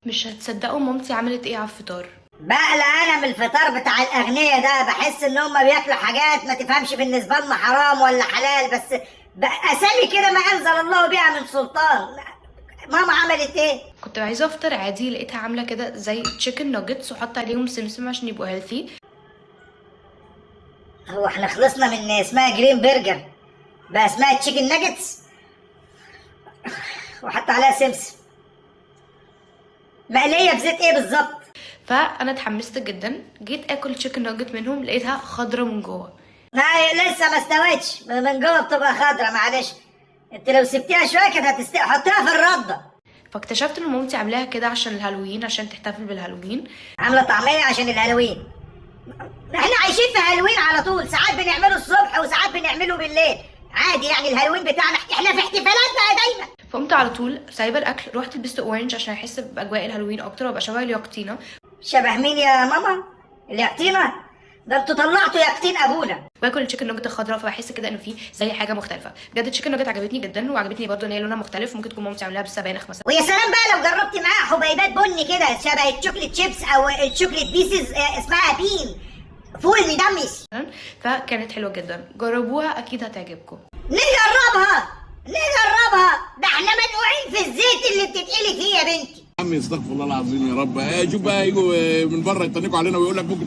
مش هتصدقوا مامتي عملت ايه على الفطار. بقلق انا من الفطار بتاع الاغنياء ده، بحس ان هم بياكلوا حاجات ما تفهمش بالنسبه لنا حرام ولا حلال، بس اسامي كده ما انزل الله بها من سلطان. ماما عملت ايه؟ كنت عايزه افطر عادي، لقيتها عامله كده زي تشيكن ناجتس وحط عليهم سمسم عشان يبقوا هيلثي. هو احنا خلصنا من اسمها جرين برجر بقى اسمها تشيكن ناجتس وحط عليها سمسم؟ مقليه بزيت ايه بالظبط؟ فانا اتحمست جدا، جيت اكل تشيكن ناجت منهم لقيتها خضره من جوه. هاي لسه ما استوتش، من جوه بتبقى خضرا. معلش انت لو سبتيها شويه كانت هتستوي، حطيها في الرده. فاكتشفت ان مامتي عاملاها كده عشان الهالوين، عشان تحتفل بالهالوين. عامله طعميه عشان الهالوين. احنا عايشين في هالوين على طول، ساعات بنعمله الصبح وساعات بنعمله بالليل عادي، يعني الهالوين بتاعنا احنا في احتفالات بقى دايما. فقمت على طول سايبه الاكل، رحت لبست اورنج عشان احس باجواء الهالوين اكتر وابقى شبه اليقطينه. شبه مين يا ماما؟ اليقطينه؟ ده انتوا طلعتوا يقطين ابونا. باكل التشيكن ناجت الخضراء فبحس كده انه في زي حاجه مختلفه. بجد التشيكن ناجت عجبتني جدا، وعجبتني برضه ان هي لونها مختلف، ممكن تكون مامتي عاملاها بالسبانخ مثلا. ويا سلام بقى لو جربتي معاها حبيبات بني كده شبه الشوكليت شيبس او الشوكليت بيسز، اسمها بين فول مدمس. فكانت حلوه جدا، جربوها اكيد هتعجبكم. نجربها نجربها، ده احنا منقوعين في الزيت اللي بتتقلي فيه يا بنتي. عمي استغفر الله العظيم يا رب. شوف بقى يجوا من بره يتنكوا علينا ويقول لك ممكن